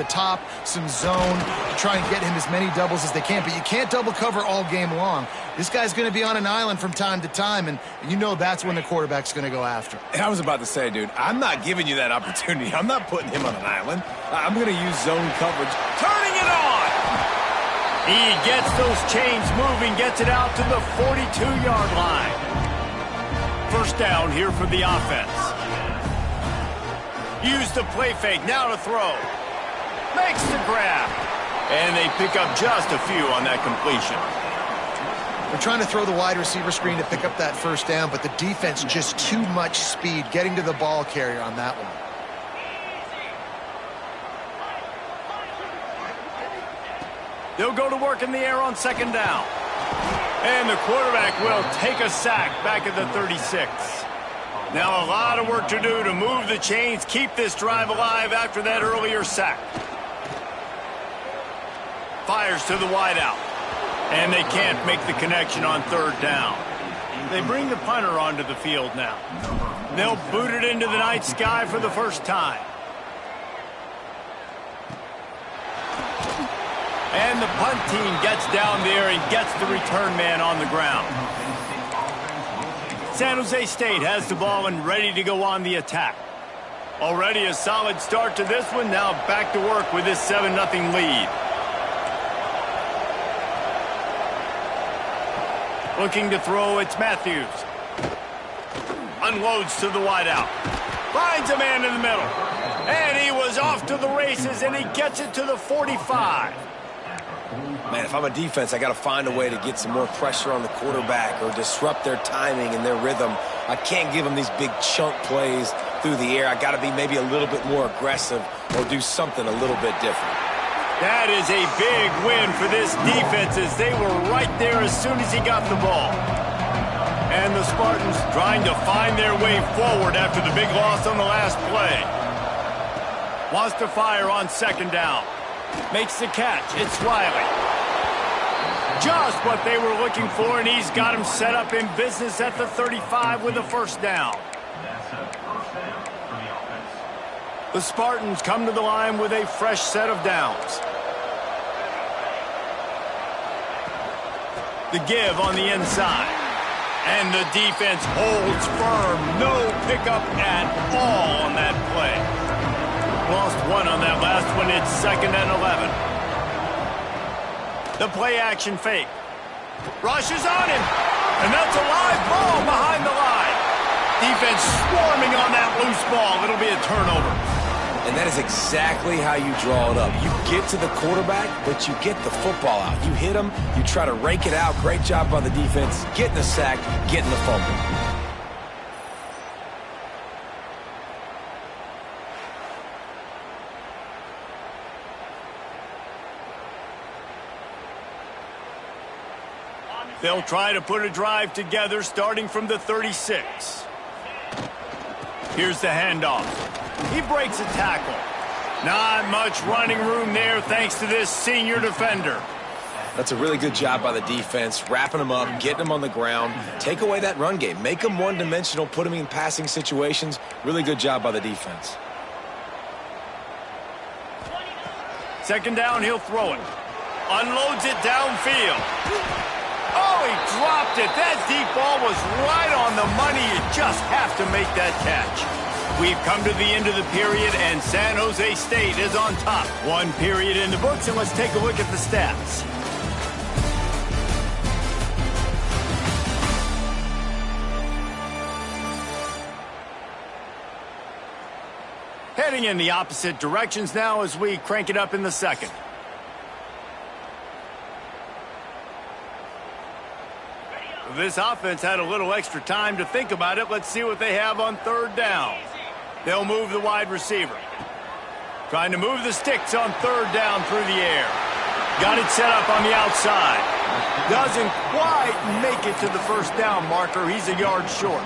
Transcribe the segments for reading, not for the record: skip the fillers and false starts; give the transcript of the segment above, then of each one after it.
the top, some zone, to try and get him as many doubles as they can. But you can't double cover all game long. This guy's going to be on an island from time to time, and you know that's when the quarterback's going to go after him. I was about to say, dude, I'm not giving you that opportunity. I'm not putting him on an island. I'm going to use zone coverage. Turning it on! He gets those chains moving, gets it out to the 42-yard line. First down here for the offense. Use the play fake, now to throw. Makes the grab. And they pick up just a few on that completion. They're trying to throw the wide receiver screen to pick up that first down, but the defense just too much speed getting to the ball carrier on that one. They'll go to work in the air on second down. And the quarterback will take a sack back at the 36. Now a lot of work to do to move the chains, keep this drive alive after that earlier sack. Fires to the wideout. And they can't make the connection on third down. They bring the punter onto the field now. They'll boot it into the night sky for the first time. And the punt team gets down there and gets the return man on the ground. San Jose State has the ball and ready to go on the attack. Already a solid start to this one. Now back to work with this 7-0 lead. Looking to throw, it's Matthews. Unloads to the wideout. Finds a man in the middle. And he was off to the races, and he gets it to the 45. Man, if I'm a defense, I got to find a way to get some more pressure on the quarterback or disrupt their timing and their rhythm. I can't give them these big chunk plays through the air. I got to be maybe a little bit more aggressive or do something a little bit different. That is a big win for this defense as they were right there as soon as he got the ball. And the Spartans trying to find their way forward after the big loss on the last play. Wants to fire on second down. Makes the catch. It's Riley. Just what they were looking for, and he's got him set up in business at the 35 with a first down. The Spartans come to the line with a fresh set of downs. The give on the inside. And the defense holds firm. No pickup at all on that play. Lost one on that last one. It's 2nd and 11. The play action fake. Rushes on him. And that's a live ball behind the line. Defense swarming on that loose ball. It'll be a turnover. And that is exactly how you draw it up. You get to the quarterback, but you get the football out. You hit him, you try to rake it out. Great job by the defense, getting the sack, getting the fumble. They'll try to put a drive together starting from the 36. Here's the handoff. He breaks a tackle. Not much running room there thanks to this senior defender. That's a really good job by the defense, wrapping them up, getting them on the ground. Take away that run game. Make them one-dimensional, put them in passing situations. Really good job by the defense. Second down, he'll throw it. Unloads it downfield. Oh, he dropped it. That deep ball was right on the money. You just have to make that catch. We've come to the end of the period, and San Jose State is on top. One period in the books, and let's take a look at the stats. Heading in the opposite directions now as we crank it up in the second. This offense had a little extra time to think about it. Let's see what they have on third down. They'll move the wide receiver. Trying to move the sticks on third down through the air. Got it set up on the outside. Doesn't quite make it to the first down marker. He's a yard short.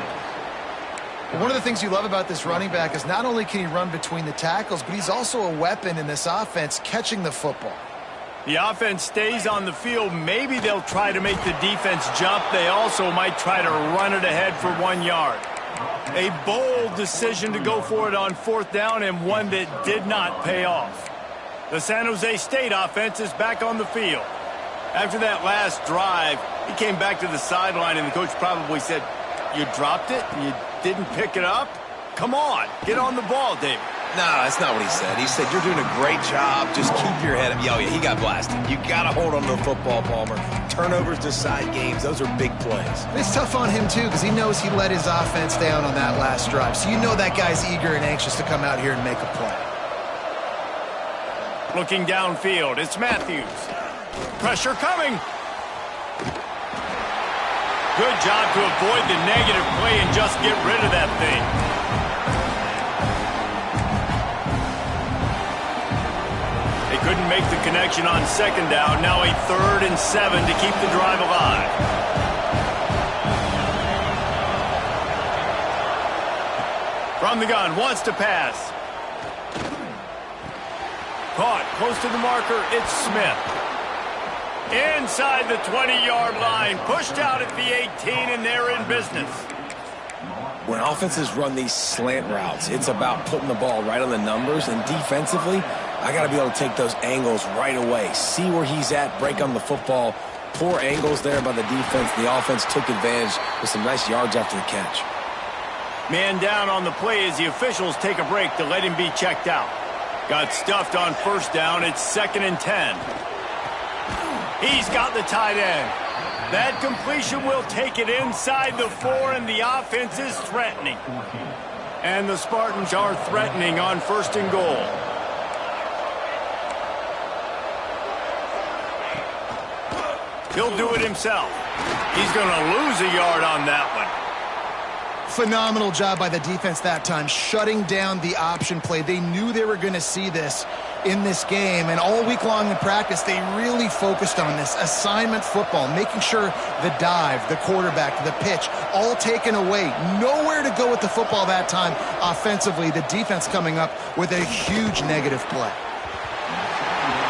One of the things you love about this running back is not only can he run between the tackles, but he's also a weapon in this offense catching the football. The offense stays on the field. Maybe they'll try to make the defense jump. They also might try to run it ahead for 1 yard. A bold decision to go for it on fourth down and one that did not pay off. The San Jose State offense is back on the field. After that last drive, he came back to the sideline, and the coach probably said, "You dropped it? You didn't pick it up? Come on, get on the ball, David." No, that's not what he said. He said, "You're doing a great job. Just keep your head up." Yo, yeah, he got blasted. You got to hold on to the football, Palmer. Turnovers decide games. Those are big plays. It's tough on him, too, because he knows he let his offense down on that last drive. So you know that guy's eager and anxious to come out here and make a play. Looking downfield, it's Matthews. Pressure coming. Good job to avoid the negative play and just get rid of that thing. They couldn't make the connection on second down. Now a 3rd and 7 to keep the drive alive. From the gun, wants to pass. Caught, close to the marker, it's Smith. Inside the 20-yard line, pushed out at the 18, and they're in business. When offenses run these slant routes, it's about putting the ball right on the numbers, and defensively, I got to be able to take those angles right away, see where he's at, break on the football. Poor angles there by the defense. The offense took advantage with some nice yards after the catch. Man down on the play as the officials take a break to let him be checked out. Got stuffed on first down. It's 2nd and 10. He's got the tight end. That completion will take it inside the 4, and the offense is threatening. And the Spartans are threatening on 1st and goal. He'll do it himself. He's going to lose a yard on that one. Phenomenal job by the defense that time, shutting down the option play. They knew they were going to see this in this game, and all week long in practice, they really focused on this assignment football, making sure the dive, the quarterback, the pitch, all taken away. Nowhere to go with the football that time offensively. The defense coming up with a huge negative play.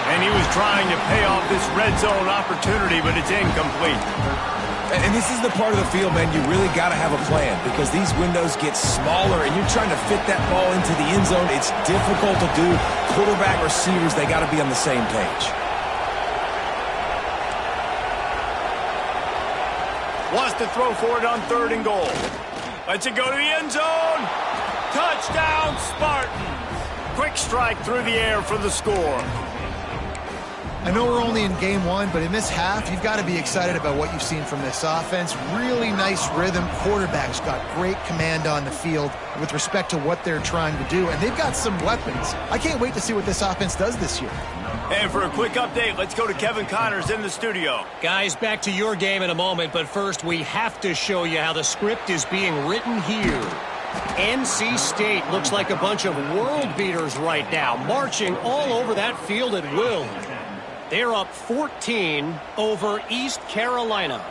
And he was trying to pay off this red zone opportunity, but it's incomplete. And this is the part of the field, man, you really got to have a plan because these windows get smaller and you're trying to fit that ball into the end zone. It's difficult to do. Quarterback, receivers, they got to be on the same page. Wants to throw for it on 3rd and goal. Lets it go to the end zone. Touchdown, Spartans. Quick strike through the air for the score. I know we're only in game 1, but in this half, you've got to be excited about what you've seen from this offense. Really nice rhythm. Quarterback's got great command on the field with respect to what they're trying to do, and they've got some weapons. I can't wait to see what this offense does this year. And for a quick update, let's go to Kevin Connors in the studio. Guys, back to your game in a moment, but first we have to show you how the script is being written here. NC State looks like a bunch of world beaters right now, marching all over that field at will. They're up 14 over East Carolina.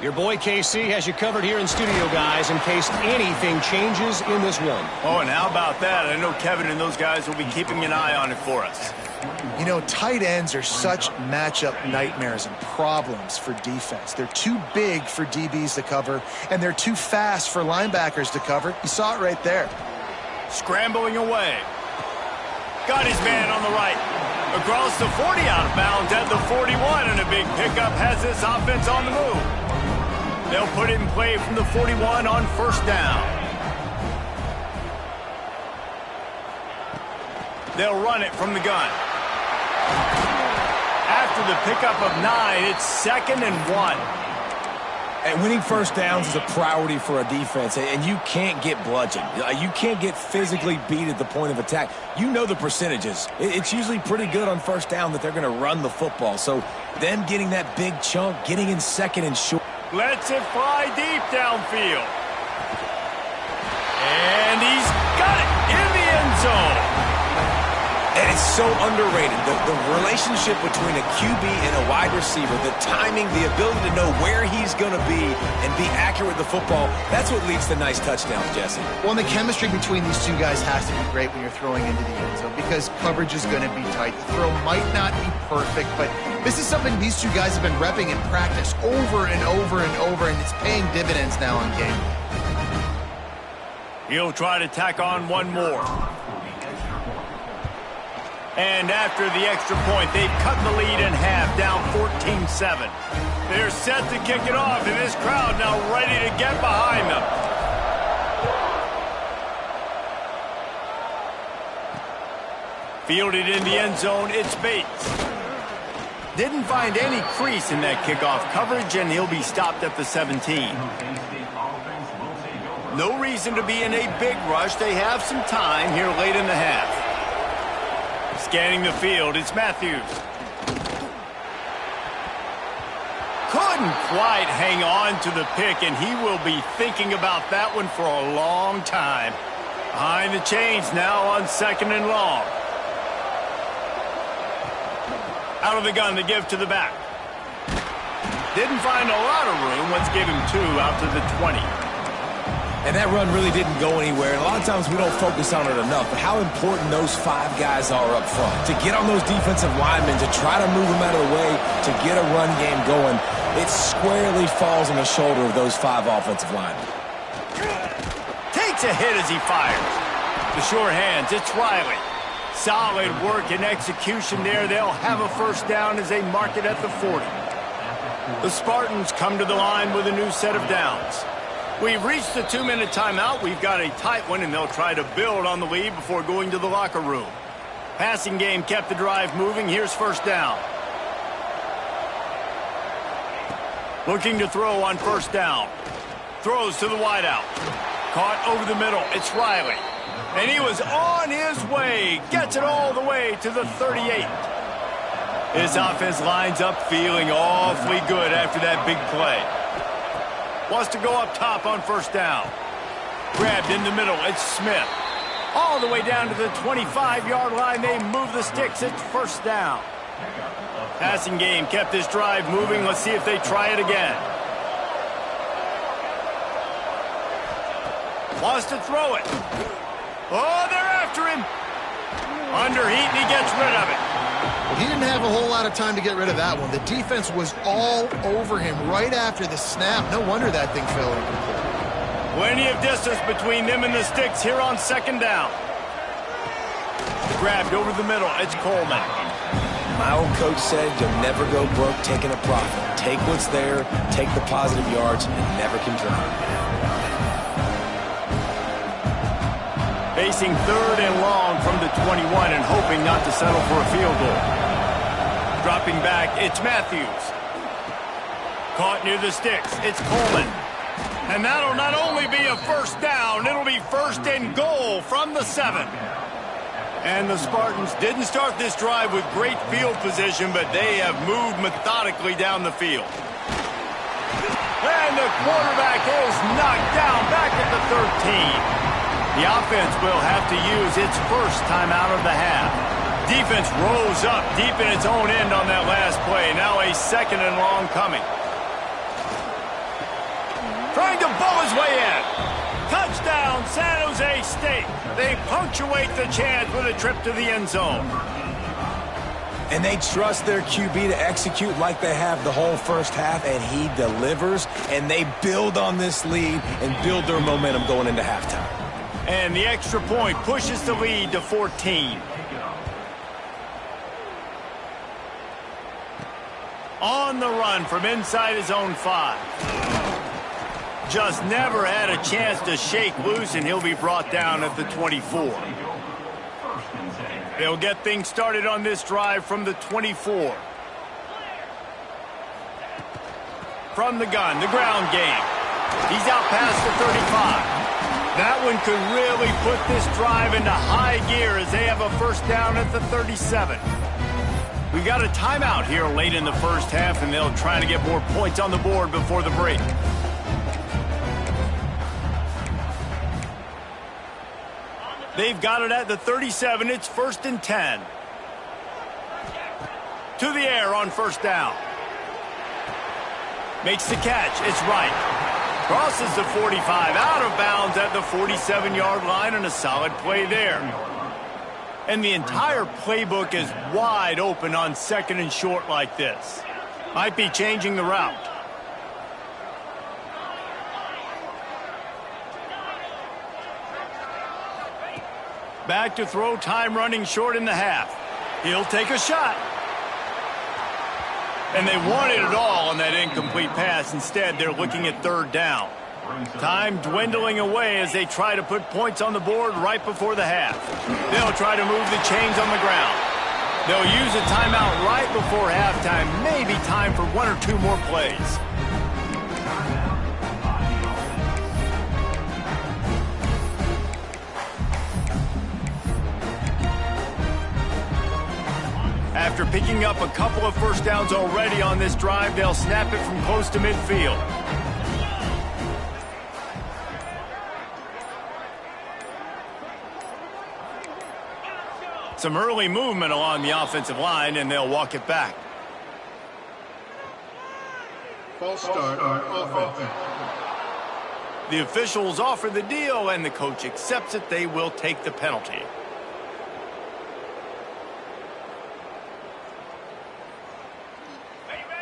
Your boy KC has you covered here in studio, guys, in case anything changes in this one. Oh, and how about that? I know Kevin and those guys will be keeping an eye on it for us. You know, tight ends are such matchup nightmares and problems for defense. They're too big for DBs to cover, and they're too fast for linebackers to cover. You saw it right there. Scrambling away. Got his man on the right. Across the 40 out of bounds at the 41, and a big pickup has this offense on the move. They'll put it in play from the 41 on 1st down. They'll run it from the gun. After the pickup of 9, it's 2nd and 1. And winning first downs is a priority for a defense, and you can't get bludgeoned. You can't get physically beat at the point of attack. You know the percentages. It's usually pretty good on first down that they're going to run the football. So them getting that big chunk, getting in 2nd and short. Lets it fly deep downfield. And he's got it in the end zone. And it's so underrated. The relationship between a QB and a wide receiver, the timing, the ability to know where he's going to be and be accurate with the football, that's what leads to nice touchdowns, Jesse. Well, and the chemistry between these two guys has to be great when you're throwing into the end zone because coverage is going to be tight. The throw might not be perfect, but this is something these two guys have been repping in practice over and over and over, and it's paying dividends now in game. He'll try to tack on one more. And after the extra point, they've cut the lead in half, down 14-7. They're set to kick it off, and this crowd now ready to get behind them. Fielded in the end zone, it's Bates. Didn't find any crease in that kickoff coverage, and he'll be stopped at the 17. No reason to be in a big rush. They have some time here late in the half. Scanning the field, it's Matthews. Couldn't quite hang on to the pick, and he will be thinking about that one for a long time. Behind the chains now on 2nd and long. Out of the gun to give to the back. Didn't find a lot of room. Let's give him 2 out to the 20. And that run really didn't go anywhere. And a lot of times we don't focus on it enough, but how important those 5 guys are up front. To get on those defensive linemen, to try to move them out of the way, to get a run game going, it squarely falls on the shoulder of those 5 offensive linemen. Takes a hit as he fires. The sure hands, it's Riley. Solid work and execution there. They'll have a first down as they mark it at the 40. The Spartans come to the line with a new set of downs. We've reached the 2-minute timeout. We've got a tight one, and they'll try to build on the lead before going to the locker room. Passing game kept the drive moving. Here's first down. Looking to throw on first down. Throws to the wideout. Caught over the middle. It's Riley. And he was on his way. Gets it all the way to the 38. His offense lines up feeling awfully good after that big play. Wants to go up top on first down. Grabbed in the middle. It's Smith. All the way down to the 25-yard line. They move the sticks. It's first down. Passing game kept this drive moving. Let's see if they try it again. Wants to throw it. Oh, they're after him. Under heat, and he gets rid of it. He didn't have a whole lot of time to get rid of that one. The defense was all over him right after the snap. No wonder that thing fell incomplete. Plenty of distance between them and the sticks here on second down. Grabbed over the middle. It's Coleman. My old coach said you'll never go broke taking a profit. Take what's there, take the positive yards, and never complain. Facing 3rd and long from the 21 and hoping not to settle for a field goal. Dropping back, it's Matthews. Caught near the sticks, it's Coleman. And that'll not only be a first down, it'll be 1st and goal from the 7. And the Spartans didn't start this drive with great field position, but they have moved methodically down the field. And the quarterback is knocked down back at the 13. The offense will have to use its first timeout of the half. Defense rose up deep in its own end on that last play. Now a 2nd and long coming. Trying to bull his way in. Touchdown, San Jose State. They punctuate the chance with a trip to the end zone. And they trust their QB to execute like they have the whole first half, and he delivers. And they build on this lead and build their momentum going into halftime. And the extra point pushes the lead to 14. On the run from inside his own 5. Just never had a chance to shake loose, and he'll be brought down at the 24. They'll get things started on this drive from the 24. From the gun, the ground game. He's out past the 35. That one could really put this drive into high gear as they have a first down at the 37. We've got a timeout here late in the first half, and they'll try to get more points on the board before the break. They've got it at the 37. It's 1st and 10. To the air on first down. Makes the catch. It's right. Crosses the 45, out of bounds at the 47-yard line, and a solid play there. And the entire playbook is wide open on 2nd and short like this. Might be changing the route. Back to throw, time running short in the half. He'll take a shot. And they wanted it all on that incomplete pass. Instead, they're looking at third down. Time dwindling away as they try to put points on the board right before the half. They'll try to move the chains on the ground. They'll use a timeout right before halftime. Maybe time for one or two more plays. After picking up a couple of first downs already on this drive, they'll snap it from close to midfield. Some early movement along the offensive line, and they'll walk it back. False start on offense. The officials offer the deal, and the coach accepts it. They will take the penalty.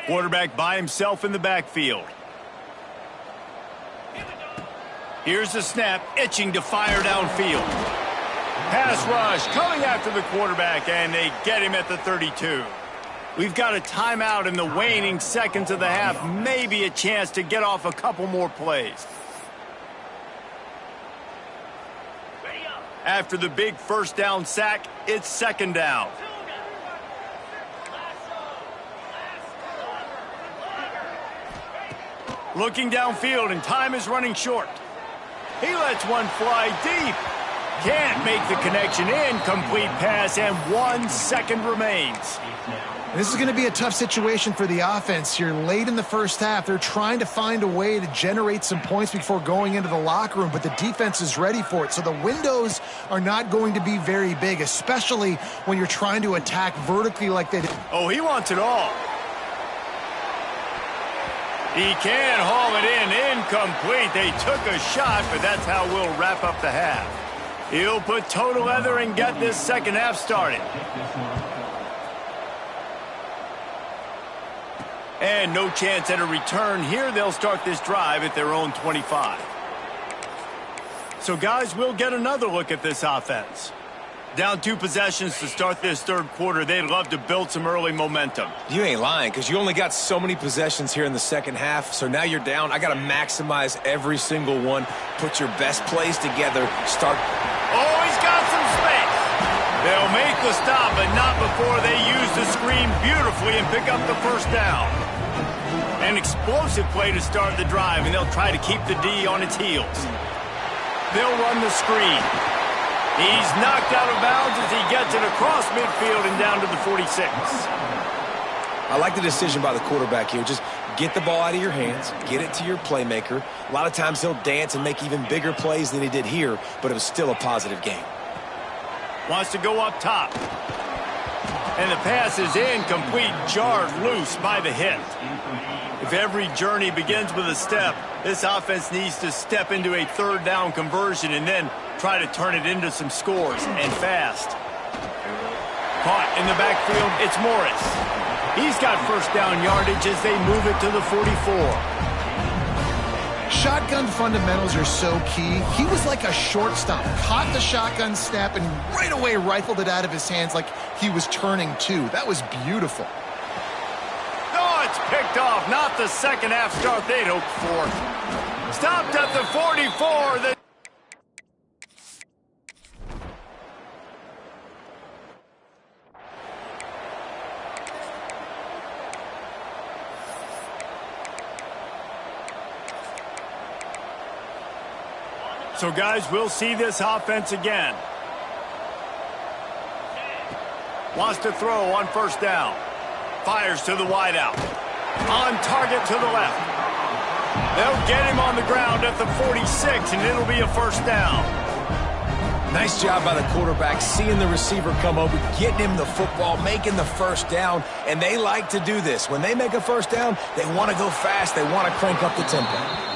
Quarterback by himself in the backfield. Here's the snap, itching to fire downfield. Pass rush coming after the quarterback, and they get him at the 32. We've got a timeout in the waning seconds of the half. Maybe a chance to get off a couple more plays. After the big first down sack, it's second down. Looking downfield, and time is running short. He lets one fly deep. Can't make the connection. Incomplete pass, and 1 second remains. This is going to be a tough situation for the offense here. Late in the first half, they're trying to find a way to generate some points before going into the locker room, but the defense is ready for it. So the windows are not going to be very big, especially when you're trying to attack vertically like they did. Oh, he wants it all. He can haul it in. Incomplete. They took a shot, but that's how we'll wrap up the half. He'll put toe to leather and get this second half started. And no chance at a return here. They'll start this drive at their own 25. So, guys, we'll get another look at this offense. Down 2 possessions to start this third quarter. They'd love to build some early momentum. You ain't lying, because you only got so many possessions here in the second half, so now you're down. I got to maximize every single one. Put your best plays together. Start. Oh, he's got some space. They'll make the stop, but not before they use the screen beautifully and pick up the first down. An explosive play to start the drive, and they'll try to keep the D on its heels. They'll run the screen. He's knocked out of bounds as he gets it across midfield and down to the 46. I like the decision by the quarterback here. Just get the ball out of your hands, get it to your playmaker. A lot of times he'll dance and make even bigger plays than he did here, but it was still a positive game. Wants to go up top. And the pass is incomplete, jarred loose by the hit. If every journey begins with a step, this offense needs to step into a third down conversion and then try to turn it into some scores, and fast. Caught in the backfield, it's Morris. He's got first down yardage as they move it to the 44. Shotgun fundamentals are so key. He was like a shortstop, caught the shotgun snap and right away rifled it out of his hands like he was turning 2. That was beautiful. Oh, it's picked off. Not the second half start they'd hoped for. Stopped at the 44. So, guys, we'll see this offense again. Wants to throw on first down. Fires to the wideout. On target to the left. They'll get him on the ground at the 46, and it'll be a first down. Nice job by the quarterback, seeing the receiver come over, getting him the football, making the first down, and they like to do this. When they make a first down, they want to go fast. They want to crank up the tempo.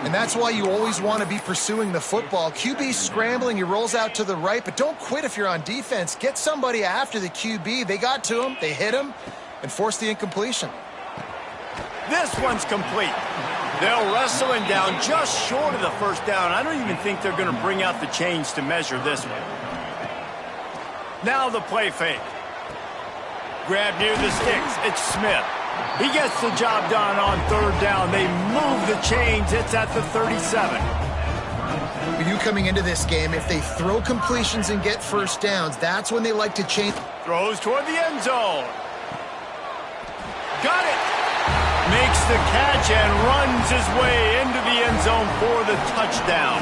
And that's why you always want to be pursuing the football. QB scrambling, he rolls out to the right, but don't quit if you're on defense. Get somebody after the QB. They got to him, they hit him, and forced the incompletion. This one's complete. They'll wrestle him down just short of the first down. I don't even think they're going to bring out the chains to measure this one. Now the play fake. Grab near the sticks. It's Smith. He gets the job done on third down. They move the chains. It's at the 37. For you coming into this game, if they throw completions and get first downs, that's when they like to change. Throws toward the end zone. Got it. Makes the catch and runs his way into the end zone for the touchdown.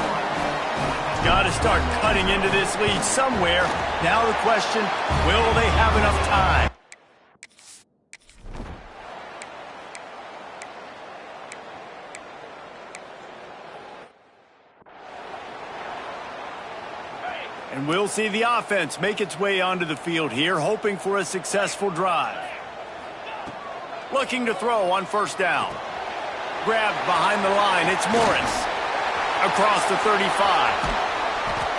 Got to start cutting into this lead somewhere. Now the question, will they have enough time? And we'll see the offense make its way onto the field here, hoping for a successful drive. Looking to throw on first down. Grabbed behind the line. It's Morris. Across the 35.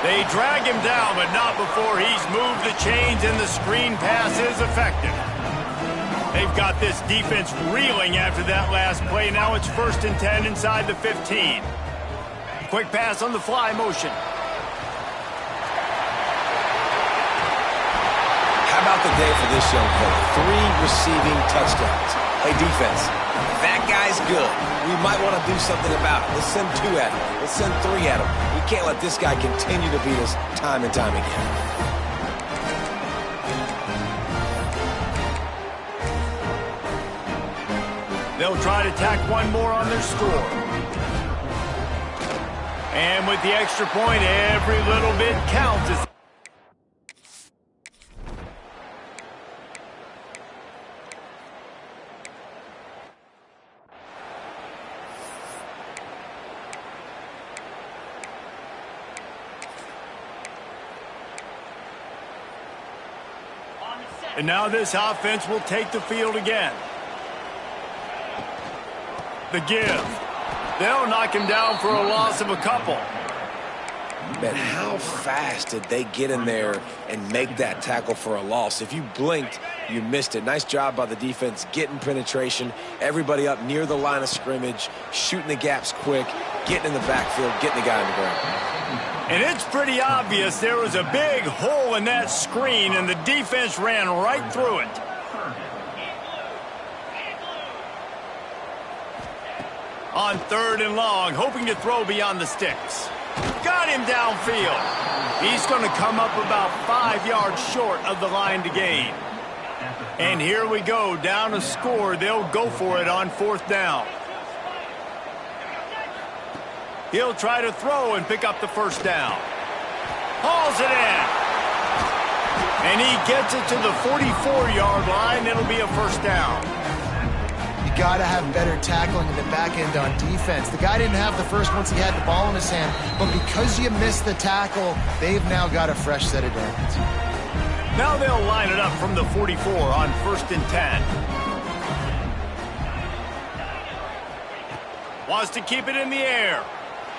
They drag him down, but not before he's moved the chains, and the screen pass is effective. They've got this defense reeling after that last play. Now it's 1st and 10 inside the 15. Quick pass on the fly motion. How about the day for this young fella? 3 receiving touchdowns. Hey, defense, that guy's good. We might want to do something about it. Let's send 2 at him. Let's send 3 at him. We can't let this guy continue to beat us time and time again. They'll try to tack one more on their score. And with the extra point, every little bit counts. And now this offense will take the field again. The give. They'll knock him down for a loss of a couple. Man, how fast did they get in there and make that tackle for a loss? If you blinked, you missed it. Nice job by the defense getting penetration. Everybody up near the line of scrimmage, shooting the gaps quick, getting in the backfield, getting the guy on the ground. And it's pretty obvious there was a big hole in that screen, and the defense ran right through it. On 3rd and long, hoping to throw beyond the sticks. Got him downfield. He's going to come up about 5 yards short of the line to gain. And here we go, down a score. They'll go for it on 4th down. He'll try to throw and pick up the first down. Hauls it in. And he gets it to the 44-yard line. It'll be a first down. You got to have better tackling in the back end on defense. The guy didn't have the first once he had the ball in his hand, but because you missed the tackle, they've now got a fresh set of downs. Now they'll line it up from the 44 on 1st and 10. Wants to keep it in the air.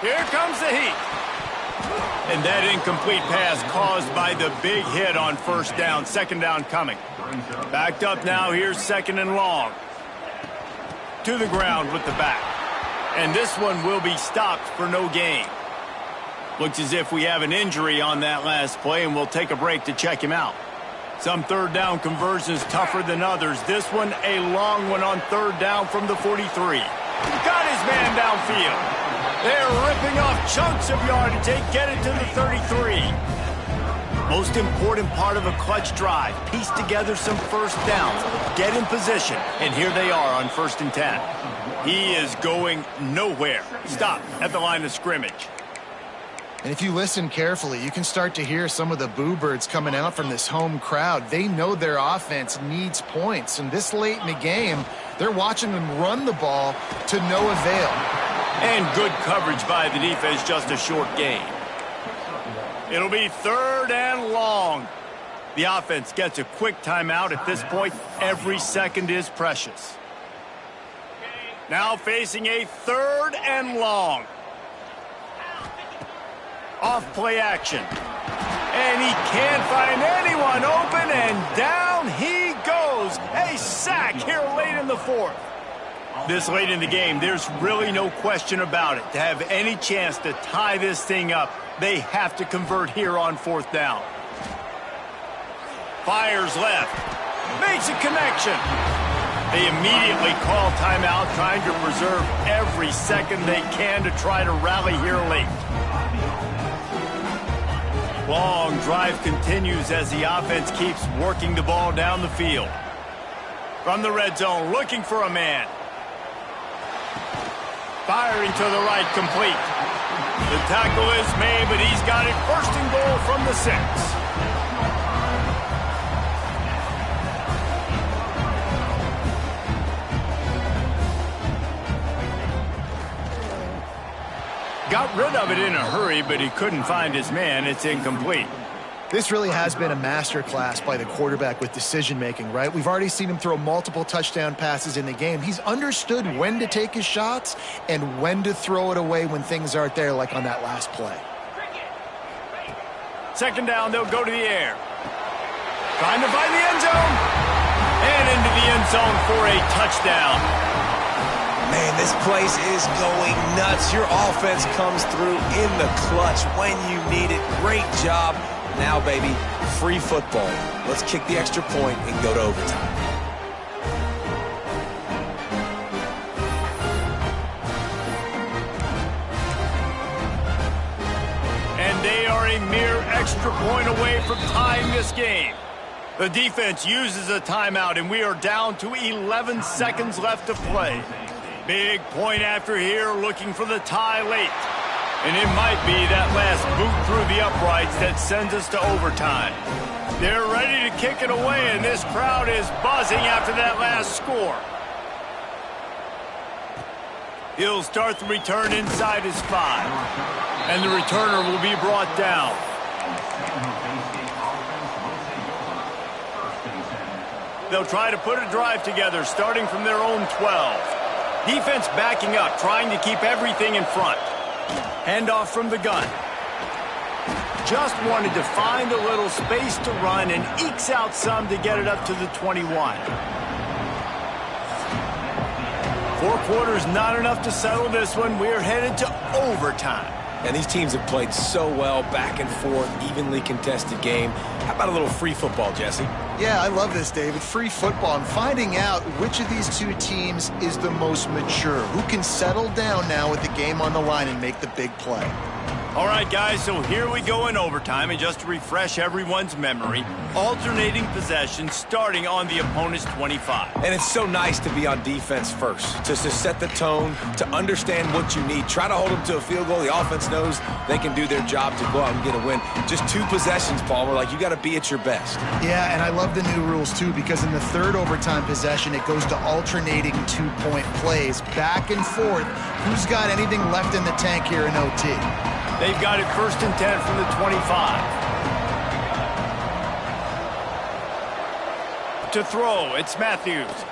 Here comes the heat. And that incomplete pass caused by the big hit on first down. 2nd down coming. Backed up now. Here's 2nd and long. To the ground with the back. And this one will be stopped for no gain. Looks as if we have an injury on that last play, and we'll take a break to check him out. Some 3rd down conversions tougher than others. This one a long one on 3rd down from the 43. Got his man downfield. They're ripping off chunks of yardage. They get it to the 33. Most important part of a clutch drive. Piece together some first downs. Get in position. And here they are on 1st and 10. He is going nowhere. Stop at the line of scrimmage. And if you listen carefully, you can start to hear some of the boo birds coming out from this home crowd. They know their offense needs points. And this late in the game, they're watching them run the ball to no avail. And good coverage by the defense, just a short gain. It'll be 3rd and long. The offense gets a quick timeout. At this point, every second is precious. Now facing a 3rd and long. Off play action. And he can't find anyone open, and down he goes. A sack here late in the 4th. This late in the game, there's really no question about it. To have any chance to tie this thing up, they have to convert here on 4th down. Fires left. Makes a connection. They immediately call timeout, trying to preserve every second they can to try to rally here late. Long drive continues as the offense keeps working the ball down the field. From the red zone, looking for a man. Firing to the right, complete. The tackle is made, but he's got it first and goal from the 6. Got rid of it in a hurry, but he couldn't find his man. It's incomplete. This really has been a masterclass by the quarterback with decision-making, right? We've already seen him throw multiple touchdown passes in the game. He's understood when to take his shots and when to throw it away when things aren't there, like on that last play. Second down, they'll go to the air. Trying to find the end zone. And into the end zone for a touchdown. Man, this place is going nuts. Your offense comes through in the clutch when you need it. Great job. Now, baby, free football. Let's kick the extra point and go to overtime. And they are a mere extra point away from tying this game. The defense uses a timeout, and we are down to 11 seconds left to play. Big point after here, looking for the tie late. And it might be that last boot through the uprights that sends us to overtime. They're ready to kick it away, and this crowd is buzzing after that last score. He'll start the return inside his 5. And the returner will be brought down. They'll try to put a drive together, starting from their own 12. Defense backing up, trying to keep everything in front. Handoff from the gun. Just wanted to find a little space to run and ekes out some to get it up to the 21. 4 quarters not enough to settle this one. We're headed to overtime. And these teams have played so well, back and forth, evenly contested game. How about a little free football, Jesse? Yeah, I love this, David. Free football. I'm finding out which of these two teams is the most mature. Who can settle down now with the game on the line and make the big play? All right, guys, so here we go in overtime, and just to refresh everyone's memory, alternating possession starting on the opponent's 25. And it's so nice to be on defense first, to set the tone, to understand what you need. Try to hold them to a field goal. The offense knows they can do their job to go out and get a win. Just 2 possessions, Paul. We're like, you got to be at your best. Yeah, and I love the new rules, too, because in the 3rd overtime possession, it goes to alternating 2-point plays, back and forth. Who's got anything left in the tank here in OT? They've got it 1st and 10 from the 25. To throw, it's Matthews.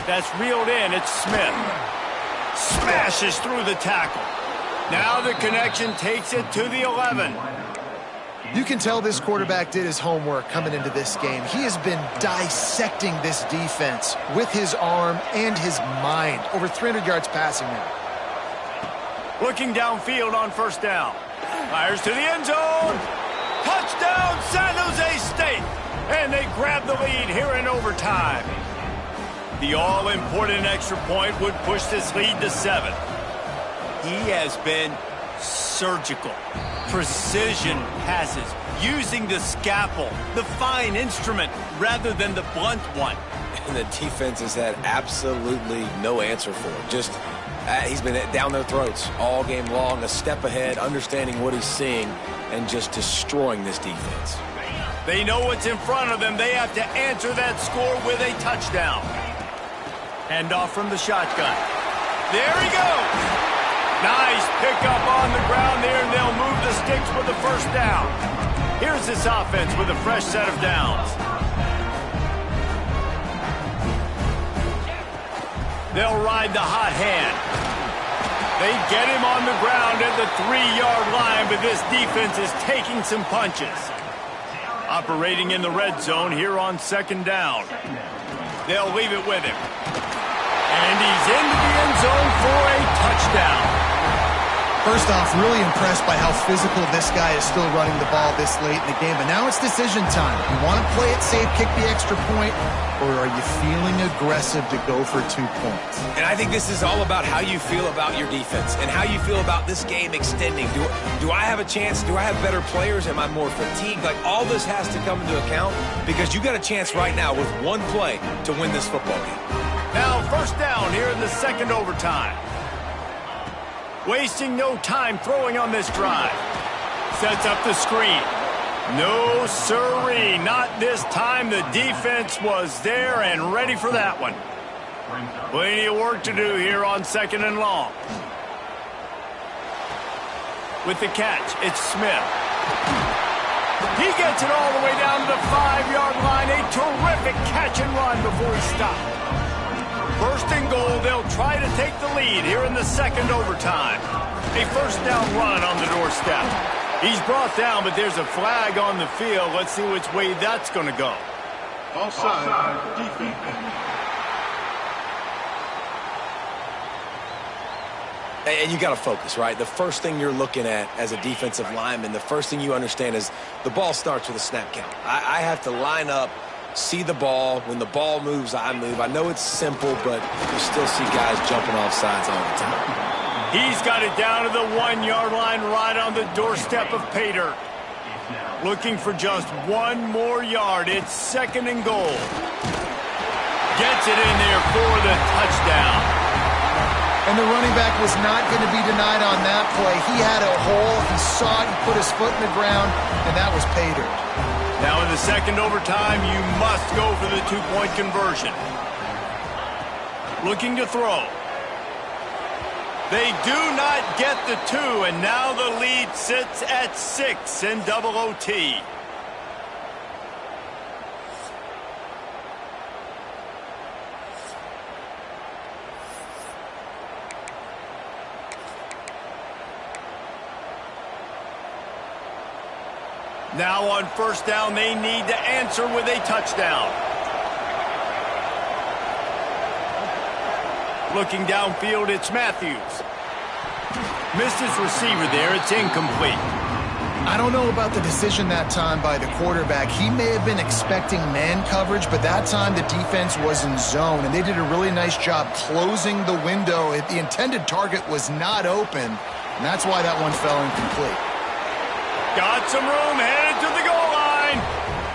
That's reeled in, it's Smith. Smashes through the tackle. Now the connection takes it to the 11. You can tell this quarterback did his homework coming into this game. He has been dissecting this defense with his arm and his mind. Over 300 yards passing now. Looking downfield on 1st down. Fires to the end zone. Touchdown, San Jose State. And they grab the lead here in overtime. The all-important extra point would push this lead to 7. He has been surgical. Precision passes, using the scalpel, the fine instrument, rather than the blunt one. And the defense has had absolutely no answer for it. Just he's been down their throats all game long, a step ahead, understanding what he's seeing, and just destroying this defense. They know what's in front of them. They have to answer that score with a touchdown. Handoff from the shotgun. There he goes. Nice pickup on the ground there, and they'll move the sticks with the 1st down. Here's this offense with a fresh set of downs. They'll ride the hot hand. They get him on the ground at the 3-yard line, but this defense is taking some punches. Operating in the red zone here on 2nd down. They'll leave it with him. And he's into the end zone for a touchdown. First off, really impressed by how physical this guy is still running the ball this late in the game. But now it's decision time. You want to play it safe, kick the extra point, or are you feeling aggressive to go for 2 points? And I think this is all about how you feel about your defense and how you feel about this game extending. Do I have a chance? Do I have better players? Am I more fatigued? Like, all this has to come into account because you got a chance right now with one play to win this football game. Now, first down here in the second overtime. Wasting no time throwing on this drive. Sets up the screen. No sirree, not this time. The defense was there and ready for that one. Plenty of work to do here on second and long. With the catch, it's Smith. He gets it all the way down to the 5-yard line. A terrific catch and run before he stopped. First and goal, they'll try to take the lead here in the second overtime. A first down run on the doorstep. He's brought down, but there's a flag on the field. Let's see which way that's going to go. Offside, defense. And you got to focus, right? The first thing you're looking at as a defensive lineman, the first thing you understand is the ball starts with a snap count. I have to line up, see the ball. When the ball moves, I move. I know it's simple, but you still see guys jumping off sides all the time. He's got it down to the 1-yard line right on the doorstep of Pater. Looking for just one more yard. It's second and goal. Gets it in there for the touchdown. And the running back was not going to be denied on that play. He had a hole. He saw it. He put his foot in the ground, and that was Pater. Now in the second overtime, you must go for the 2-point conversion. Looking to throw. They do not get the 2, and now the lead sits at 6 in double OT. Now on first down, they need to answer with a touchdown. Looking downfield, it's Matthews. Missed his receiver there. It's incomplete. I don't know about the decision that time by the quarterback. He may have been expecting man coverage, but that time the defense was in zone, and they did a really nice job closing the window. The intended target was not open, and that's why that one fell incomplete. Got some room, headed to the goal line.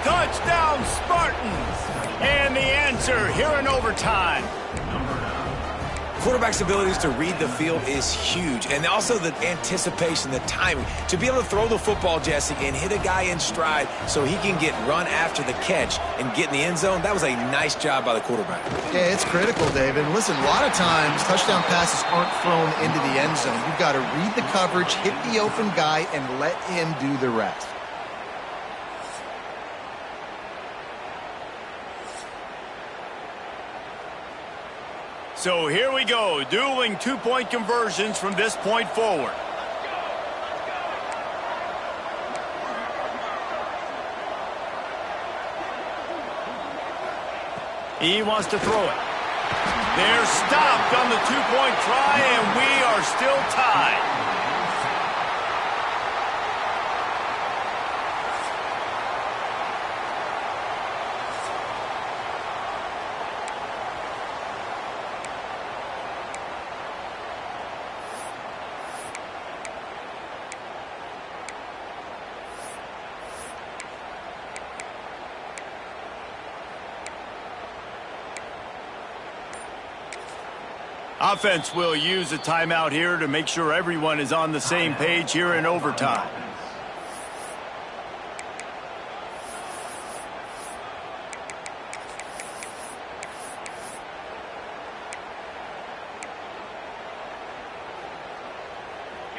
Touchdown, Spartans. And the answer here in overtime. Quarterback's abilities to read the field is huge, and also the anticipation, the timing. To be able to throw the football, Jesse, and hit a guy in stride so he can get run after the catch and get in the end zone, that was a nice job by the quarterback. Yeah, it's critical, David. Listen, a lot of times touchdown passes aren't thrown into the end zone. You've got to read the coverage, hit the open guy, and let him do the rest. So here we go, dueling 2-point conversions from this point forward. He wants to throw it. They're stopped on the 2-point try, and we are still tied. Offense will use a timeout here to make sure everyone is on the same page here in overtime.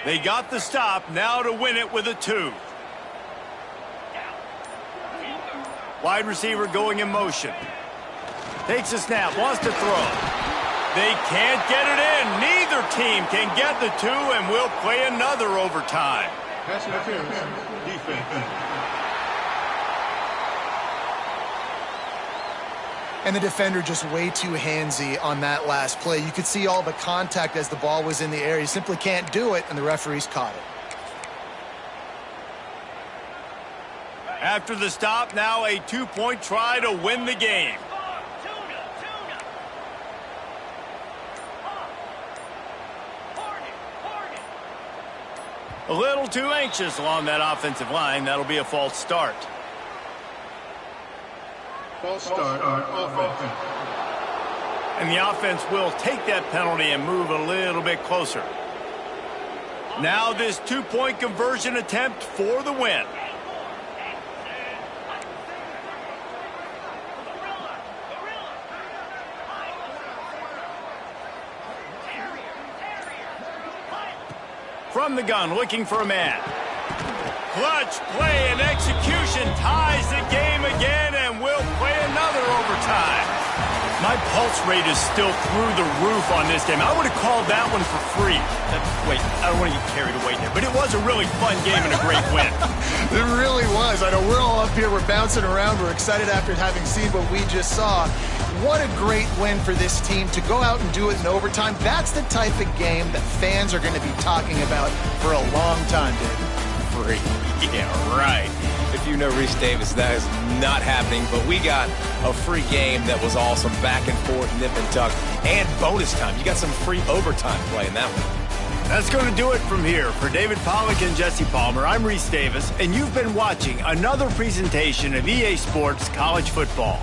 They got the stop, now to win it with a 2. Wide receiver going in motion. Takes a snap, wants to throw. They can't get it in. Neither team can get the 2, and we'll play another overtime. Pass interference, defense. And the defender just way too handsy on that last play. You could see all the contact as the ball was in the air. You simply can't do it, and the referees caught it. After the stop, now a 2-point try to win the game. A little too anxious along that offensive line. That'll be a false start. False start on offense. And the offense will take that penalty and move a little bit closer. Now this 2-point conversion attempt for the win. From the gun, looking for a man. Clutch play and execution ties the game again, and we'll play another overtime. My pulse rate is still through the roof on this game. I would have called that one for free. Wait, I don't want to get carried away there, but it was a really fun game and a great win. It really was. I know we're all up here, we're bouncing around, we're excited after having seen what we just saw. What a great win for this team to go out and do it in overtime. That's the type of game that fans are going to be talking about for a long time, dude. Free. Yeah, right. If you know Reese Davis, that is not happening, but we got a free game that was awesome, back and forth, nip and tuck, and bonus time. You got some free overtime play in that one. That's going to do it from here. For David Pollack and Jesse Palmer, I'm Reese Davis, and you've been watching another presentation of EA Sports College Football.